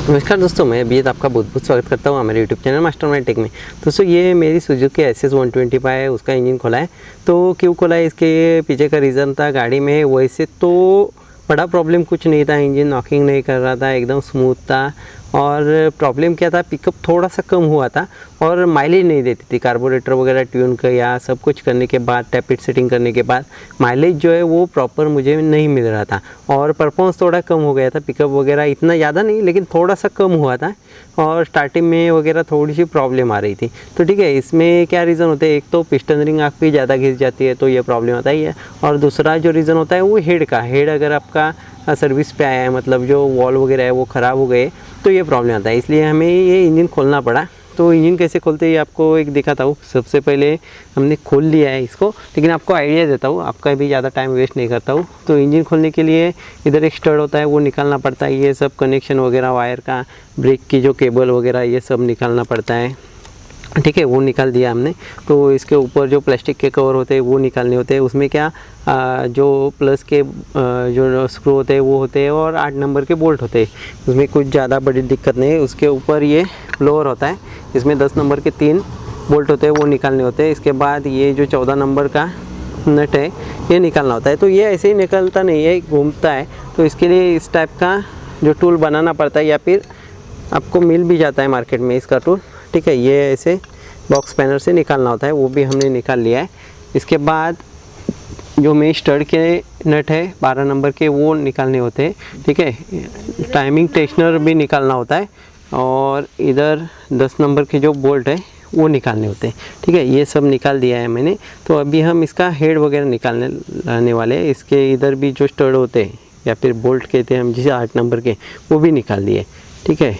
नमस्कार दोस्तों, मैं अभिजीत आपका बहुत बहुत स्वागत करता हूँ हमारे यूट्यूब चैनल मास्टरमाइंड टेक में। दोस्तों ये मेरी सुजुकी SS125 है, उसका इंजन खोला है। तो क्यों खोला है, इसके पीछे का रीज़न था गाड़ी में वैसे तो बड़ा प्रॉब्लम कुछ नहीं था, इंजन नॉकिंग नहीं कर रहा था, एकदम स्मूथ था। और प्रॉब्लम क्या था, पिकअप थोड़ा सा कम हुआ था और माइलेज नहीं देती थी। कार्बोरेटर वगैरह ट्यून किया, सब कुछ करने के बाद, टैपिट सेटिंग करने के बाद माइलेज जो है वो प्रॉपर मुझे नहीं मिल रहा था और परफॉर्मेंस थोड़ा कम हो गया था। पिकअप वगैरह इतना ज़्यादा नहीं लेकिन थोड़ा सा कम हुआ था और स्टार्टिंग में वगैरह थोड़ी सी प्रॉब्लम आ रही थी। तो ठीक है, इसमें क्या रीज़न होते हैं, एक तो पिस्टन रिंग आपकी ज़्यादा घिस जाती है तो ये प्रॉब्लम आता ही है, और दूसरा जो रीज़न होता है वो हेड का। हेड अगर आपका सर्विस पे आया है, मतलब जो वॉल वगैरह है वो ख़राब हो गए तो ये प्रॉब्लम आता है। इसलिए हमें ये इंजन खोलना पड़ा। तो इंजन कैसे खोलते हैं आपको एक दिखाता हूँ। सबसे पहले हमने खोल लिया है इसको, लेकिन आपको आइडिया देता हूँ, आपका भी ज़्यादा टाइम वेस्ट नहीं करता हूँ। तो इंजन खोलने के लिए इधर एक स्टड होता है वो निकालना पड़ता है, ये सब कनेक्शन वगैरह वायर का, ब्रेक की जो केबल वगैरह ये सब निकालना पड़ता है। ठीक है, वो निकाल दिया हमने। तो इसके ऊपर जो प्लास्टिक के कवर होते हैं वो निकालने होते हैं। उसमें क्या जो प्लस के जो स्क्रू होते हैं वो होते हैं और 8 नंबर के बोल्ट होते हैं, उसमें कुछ ज़्यादा बड़ी दिक्कत नहीं है। उसके ऊपर ये फ्लोर होता है, इसमें 10 नंबर के 3 बोल्ट होते हैं वो निकालने होते हैं। इसके बाद ये जो 14 नंबर का नट है ये निकालना होता है। तो ये ऐसे ही निकलता नहीं है, घूमता है। तो इसके लिए इस टाइप का जो टूल बनाना पड़ता है, या फिर आपको मिल भी जाता है मार्केट में इसका टूल। ठीक है, ये ऐसे बॉक्स पैनर से निकालना होता है, वो भी हमने निकाल लिया है। इसके बाद जो मेन स्टड के नट है 12 नंबर के वो निकालने होते हैं। ठीक है, टाइमिंग टेंशनर भी निकालना होता है और इधर 10 नंबर के जो बोल्ट है वो निकालने होते हैं। ठीक है, ये सब निकाल दिया है मैंने। तो अभी हम इसका हेड वगैरह निकालने वाले हैं। इसके इधर भी जो स्टड होते हैं या फिर बोल्ट कहते हैं हम जिसे 8 नंबर के, वो भी निकाल दिए। ठीक है,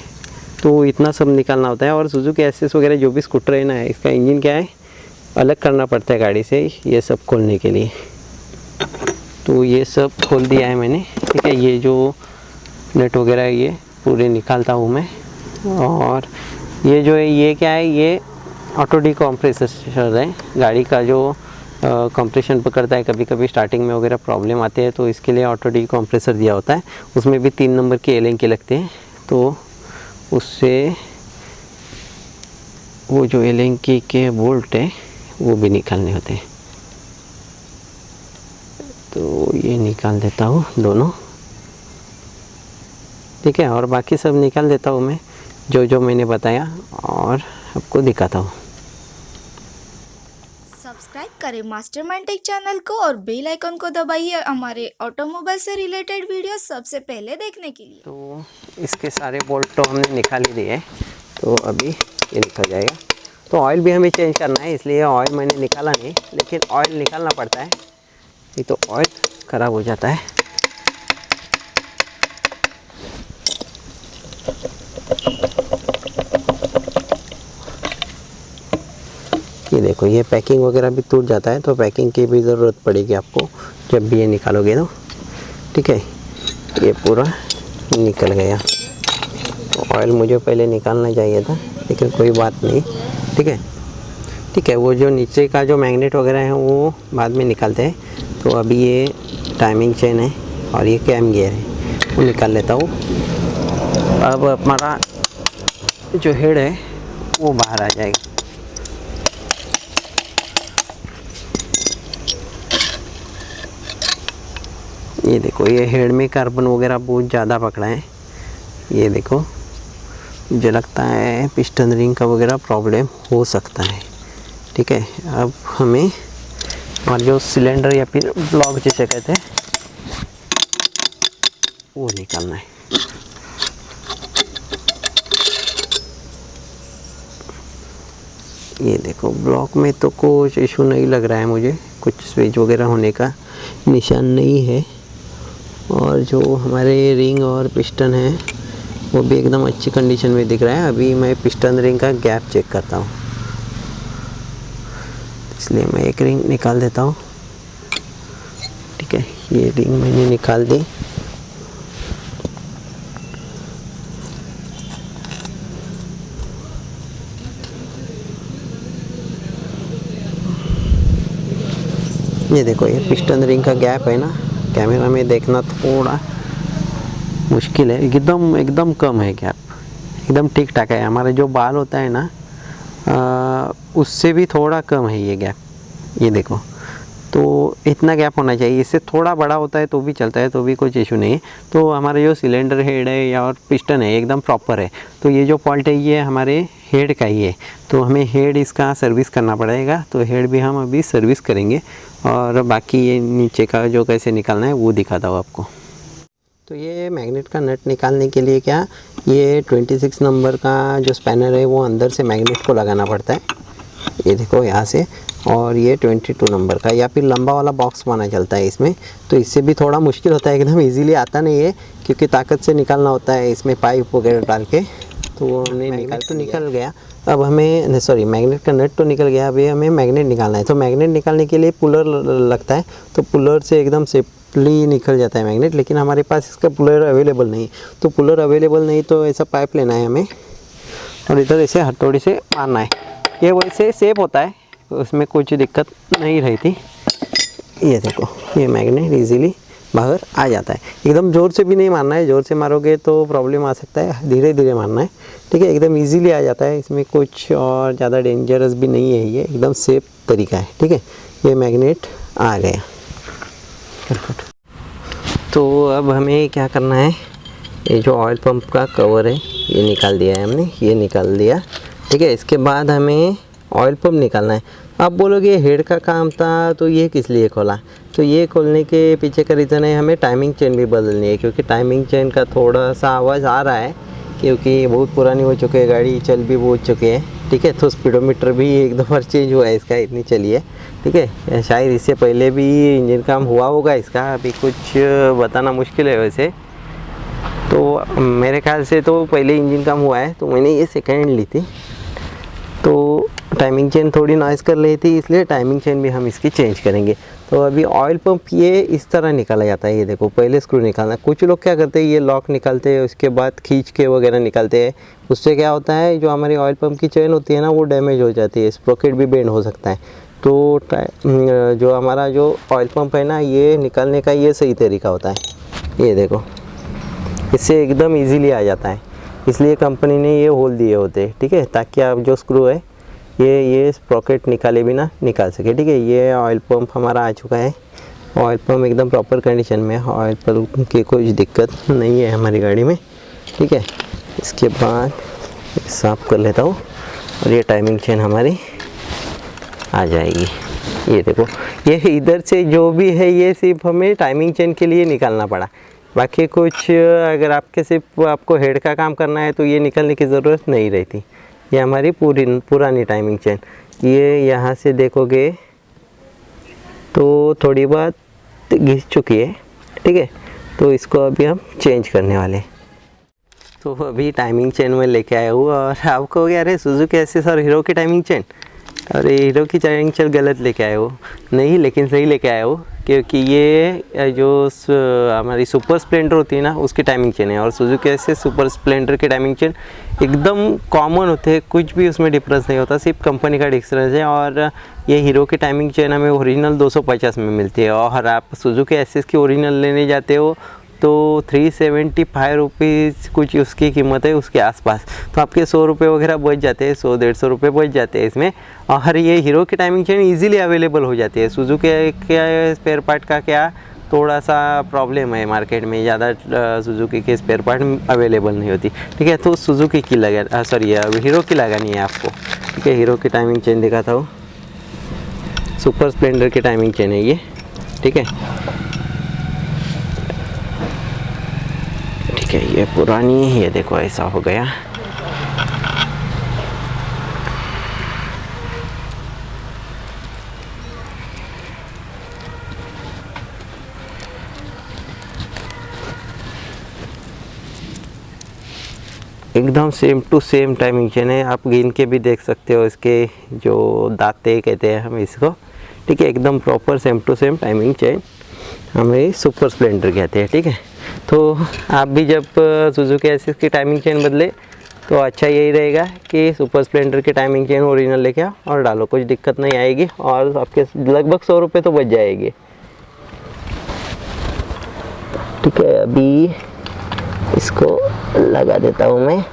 तो इतना सब निकालना होता है। और सुजुकी SS वगैरह जो भी स्कूटर है ना, इसका इंजन क्या है अलग करना पड़ता है गाड़ी से, ये सब खोलने के लिए। तो ये सब खोल दिया है मैंने। ठीक है, ये जो नट वगैरह ये पूरे निकालता हूँ मैं। और ये जो है ये क्या है, ये ऑटो डिकम्प्रेसर है। गाड़ी का जो कंप्रेशन पकड़ता है, कभी कभी स्टार्टिंग में वगैरह प्रॉब्लम आते हैं तो इसके लिए ऑटो डिकम्प्रेसर दिया होता है। उसमें भी 3 नंबर के एलेन के लगते हैं, तो उससे वो जो एलेन के बोल्ट है वो भी निकालने होते हैं। तो ये निकाल देता हूँ दोनों। ठीक है, और बाकी सब निकाल देता हूँ मैं जो मैंने बताया और आपको दिखाता हूँ। सब्सक्राइब करें मास्टरमाइंड टेक चैनल को और बेल आइकन को दबाइए हमारे ऑटोमोबाइल से रिलेटेड वीडियो सबसे पहले देखने के लिए। तो इसके सारे बोल्ट तो हमने निकाल ही दिए, तो अभी ये निकल जाएगा। तो ऑयल भी हमें चेंज करना है, इसलिए ऑयल मैंने निकाला नहीं, लेकिन ऑयल निकालना पड़ता है, नहीं तो ऑयल ख़राब हो जाता है। ये देखो, ये पैकिंग वगैरह भी टूट जाता है, तो पैकिंग की भी ज़रूरत पड़ेगी आपको जब भी ये निकालोगे तो। ठीक है, ये पूरा निकल गया। तो ऑयल मुझे पहले निकालना चाहिए था, लेकिन कोई बात नहीं। ठीक है, ठीक है, वो जो नीचे का जो मैग्नेट वगैरह है वो बाद में निकालते हैं। तो अभी ये टाइमिंग चेन है और ये कैम गियर है, वो निकाल लेता हूँ। अब हमारा जो हेड है वो बाहर आ जाएगा। ये देखो, ये हेड में कार्बन वगैरह बहुत ज़्यादा पकड़ा है। ये देखो, मुझे लगता है पिस्टन रिंग का वगैरह प्रॉब्लम हो सकता है। ठीक है, अब हमें हमारा जो सिलेंडर या फिर ब्लॉक जिसे कहते हैं वो निकालना है। ये देखो, ब्लॉक में तो कुछ इशू नहीं लग रहा है मुझे, कुछ स्विच वगैरह होने का निशान नहीं है। और जो हमारे रिंग और पिस्टन है वो भी एकदम अच्छी कंडीशन में दिख रहा है। अभी मैं पिस्टन रिंग का गैप चेक करता हूँ, इसलिए मैं एक रिंग निकाल देता हूँ। ठीक है, ये रिंग मैंने निकाल दी। ये देखो, ये पिस्टन रिंग का गैप है ना, कैमरा में देखना थोड़ा मुश्किल है, एकदम कम है गैप। एकदम ठीक ठाक है। हमारा जो बाल होता है ना उससे भी थोड़ा कम है ये गैप, ये देखो। तो इतना गैप होना चाहिए, इससे थोड़ा बड़ा होता है तो भी चलता है, तो भी कुछ इशू नहीं है। तो हमारा जो सिलेंडर हेड है या और पिस्टन है एकदम प्रॉपर है। तो ये जो फॉल्ट है ये हमारे हेड का ही है, तो हमें हेड इसका सर्विस करना पड़ेगा। तो हेड भी हम अभी सर्विस करेंगे और बाकी ये नीचे का जो कैसे निकालना है वो दिखाता हूँ आपको। तो ये मैग्नेट का नट निकालने के लिए क्या, ये 26 नंबर का जो स्पैनर है वो अंदर से मैग्नेट को लगाना पड़ता है, ये देखो यहाँ से। और ये 22 नंबर का या फिर लंबा वाला बॉक्स बना चलता है इसमें। तो इससे भी थोड़ा मुश्किल होता है, एकदम इजीली आता नहीं है क्योंकि ताकत से निकालना होता है इसमें पाइप वगैरह डाल के। तो वो हमने निकल गया। अब हमें सॉरी मैग्नेट का नट तो निकल गया, अभी हमें मैग्नेट निकालना है। तो मैग्नेट निकालने के लिए पुलर लगता है, तो पुलर से एकदम सेफली निकल जाता है मैग्नेट। लेकिन हमारे पास इसका पुलर अवेलेबल नहीं, तो पुलर अवेलेबल नहीं तो ऐसा पाइप लेना है हमें और इधर ऐसे हथौड़ी से मारना है। ये वैसे सेफ होता है, उसमें कुछ दिक्कत नहीं रहती। ये देखो ये मैग्नेट इजीली बाहर आ जाता है। एकदम ज़ोर से भी नहीं मारना है, ज़ोर से मारोगे तो प्रॉब्लम आ सकता है, धीरे धीरे मारना है, ठीक है। एकदम इजीली आ जाता है, इसमें कुछ और ज़्यादा डेंजरस भी नहीं है, ये एकदम सेफ तरीका है, ठीक है। ये मैग्नेट आ गया। तो अब हमें क्या करना है, ये जो ऑयल पंप का कवर है ये निकाल दिया है हमने, ये निकाल दिया, ठीक है। इसके बाद हमें ऑयल पंप निकालना है। आप बोलोगे हेड का काम था तो ये किस लिए खोला, तो ये खोलने के पीछे का रीज़न है हमें टाइमिंग चेन भी बदलनी है, क्योंकि टाइमिंग चेन का थोड़ा सा आवाज़ आ रहा है क्योंकि बहुत पुरानी हो चुकी है गाड़ी, चल भी बहुत चुकी है, ठीक है। तो स्पीडोमीटर भी एक दो बार चेंज हुआ है इसका, इतनी चली है, ठीक है। शायद इससे पहले भी इंजन काम हुआ होगा इसका, अभी कुछ बताना मुश्किल है वैसे। तो मेरे ख्याल से तो पहले इंजन काम हुआ है, तो मैंने ये सेकेंड ली थी। तो टाइमिंग चेन थोड़ी नॉइज़ कर रही थी, इसलिए टाइमिंग चेन भी हम इसकी चेंज करेंगे। तो अभी ऑयल पंप ये इस तरह निकाला जाता है, ये देखो पहले स्क्रू निकालना। कुछ लोग क्या करते हैं, ये लॉक निकालते हैं उसके बाद खींच के वगैरह निकालते हैं। उससे क्या होता है, जो हमारी ऑयल पंप की चेन होती है ना वो डैमेज हो जाती है, स्प्रोकेट भी बेंड हो सकता है। तो जो हमारा जो ऑयल पंप है ना, ये निकालने का ये सही तरीका होता है, ये देखो इससे एकदम ईजीली आ जाता है। इसलिए कंपनी ने ये होल दिए होते हैं, ठीक है, ताकि आप जो स्क्रू है ये स्प्रॉकेट निकाले बिना निकाल सके, ठीक है। ये ऑयल पंप हमारा आ चुका है, ऑयल पंप एकदम प्रॉपर कंडीशन में है, ऑयल पंप की कोई दिक्कत नहीं है हमारी गाड़ी में, ठीक है। इसके बाद साफ कर लेता हूँ और ये टाइमिंग चेन हमारी आ जाएगी। ये देखो ये इधर से जो भी है ये सिर्फ हमें टाइमिंग चेन के लिए निकालना पड़ा, बाकी कुछ अगर आपको हेड का काम करना है तो ये निकलने की ज़रूरत नहीं रहती। ये हमारी पुरानी टाइमिंग चेन, ये यहाँ से देखोगे तो थोड़ी बहुत घिस चुकी है, ठीक है। तो इसको अभी हम चेंज करने वाले। तो अभी टाइमिंग चेन में लेके आया हूँ और आपको क्या अरे सुजुकी एसएस और हीरो की टाइमिंग चेन, अरे हीरो की टाइमिंग चेन गलत लेके आए हो, नहीं लेकिन सही लेके आए हो, क्योंकि ये जो हमारी सुपर स्प्लेंडर होती है ना उसकी टाइमिंग चेन है और सुजुकी एसएस सुपर स्प्लेंडर की टाइमिंग चेन एकदम कॉमन होते हैं, कुछ भी उसमें डिफरेंस नहीं होता, सिर्फ कंपनी का डिफरेंस है। और ये हीरो की टाइमिंग चेन हमें ओरिजिनल 250 में मिलती है और आप सुजुकी एसएस की ओरिजिनल लेने जाते हो तो 375 रुपीज़ कुछ उसकी कीमत है, उसके आसपास। तो आपके 100 रुपये वगैरह बच जाते हैं, 100-150 रुपये बच जाते हैं इसमें। और ये हीरो की टाइमिंग चेन इजीली अवेलेबल हो जाती है। सुजुकी के स्पेयर पार्ट का क्या थोड़ा सा प्रॉब्लम है, मार्केट में ज़्यादा सुजुकी के स्पेयर पार्ट अवेलेबल नहीं होती, ठीक है। तो सुजुकी की लगा सॉरी हीरो की लगानी है आपको, ठीक है। हीरो की टाइमिंग चेन दिखाता हूँ, सुपर स्प्लेंडर की टाइमिंग चेन है ये, ठीक है। ठीक है, ये पुरानी, ये देखो ऐसा हो गया। एकदम same to same timing chain है, आप गिन के भी देख सकते हो इसके जो दांते कहते हैं हम इसको, ठीक है। एकदम proper same to same timing chain हमें सुपर स्प्लेंडर कहते हैं, ठीक है। तो आप भी जब सुजुकी एसएस की टाइमिंग चेन बदले तो अच्छा यही रहेगा कि सुपर स्प्लेंडर की टाइमिंग चेन ओरिजिनल लेके आओ और डालो, कुछ दिक्कत नहीं आएगी और आपके लगभग 100 रुपये तो बच जाएगी, ठीक है। अभी इसको लगा देता हूँ मैं,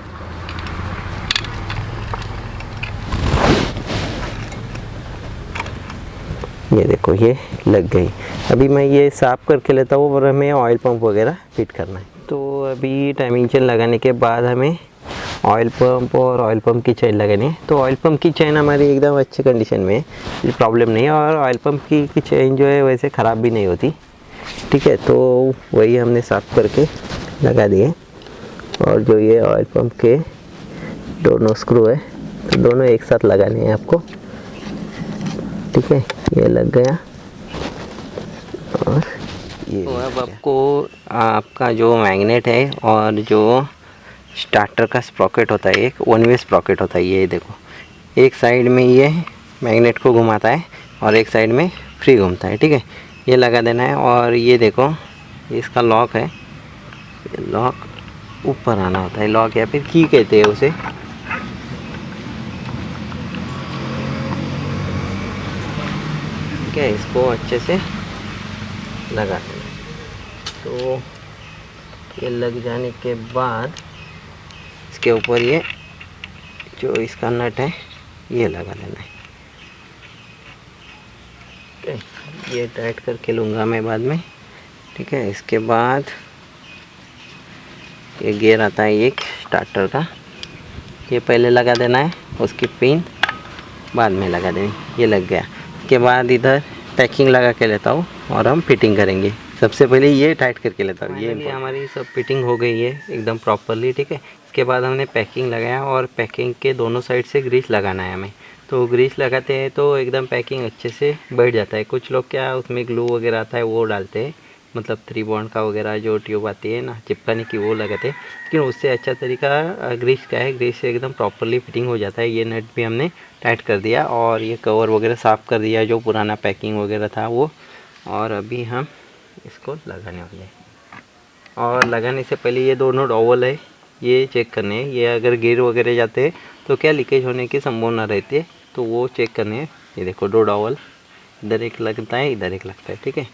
ये देखो ये लग गई। अभी मैं ये साफ़ करके लेता हूँ और हमें ऑयल पंप वगैरह फिट करना है। तो अभी टाइमिंग चेन लगाने के बाद हमें ऑयल पंप और ऑयल पंप की चेन लगानी है। तो ऑयल पंप की चेन हमारी एकदम अच्छी कंडीशन में है, कोई प्रॉब्लम नहीं है, और ऑयल पंप की चेन जो है वैसे ख़राब भी नहीं होती। ठीक है, तो वही हमने साफ़ करके लगा दिए। और जो ये ऑयल पंप के दोनों स्क्रू है तो दोनों एक साथ लगाने हैं आपको। ठीक है, ये लग गया। और ये तो अब आपको आपका जो मैग्नेट है और जो स्टार्टर का स्प्रॉकेट होता है, एक वन वे स्प्रॉकेट होता है, ये देखो एक साइड में ये मैग्नेट को घुमाता है और एक साइड में फ्री घूमता है। ठीक है, ये लगा देना है। और ये देखो इसका लॉक है, लॉक ऊपर आना होता है, लॉक या फिर की कहते हैं उसे। ठीक है, इसको अच्छे से लगा देना। तो ये लग जाने के बाद इसके ऊपर ये जो इसका नट है ये लगा देना है। ठीक है, ये टाइट करके लूँगा मैं बाद में। ठीक है, इसके बाद ये गियर आता है एक स्टार्टर का, ये पहले लगा देना है, उसकी पिन बाद में लगा देनी। ये लग गया। इसके बाद इधर पैकिंग लगा के लेता हूँ और हम फिटिंग करेंगे। सबसे पहले ये टाइट करके लेता हूँ। ये हमारी सब फिटिंग हो गई है एकदम प्रॉपरली। ठीक है, इसके बाद हमने पैकिंग लगाया और पैकिंग के दोनों साइड से ग्रीस लगाना है हमें। तो ग्रीस लगाते हैं तो एकदम पैकिंग अच्छे से बैठ जाता है। कुछ लोग क्या उसमें ग्लू वगैरह आता है वो डालते हैं, मतलब 3 बॉन्ड का वगैरह जो ट्यूब आती है ना चिपकाने की, वो लगाते हैं। लेकिन उससे अच्छा तरीका ग्रीस का है, ग्रीस से एकदम प्रॉपरली फिटिंग हो जाता है। ये नट भी हमने टाइट कर दिया और ये कवर वगैरह साफ़ कर दिया जो पुराना पैकिंग वगैरह था वो। और अभी हम इसको लगाने वाले हैं। और लगाने से पहले ये दोनों डॉवल है ये चेक करने हैं। ये अगर गिर वगैरह जाते हैं तो क्या लीकेज होने की संभावना रहती है, तो वो चेक करने हैं। ये देखो 2 डॉवल, इधर एक लगता है इधर एक लगता है। ठीक है,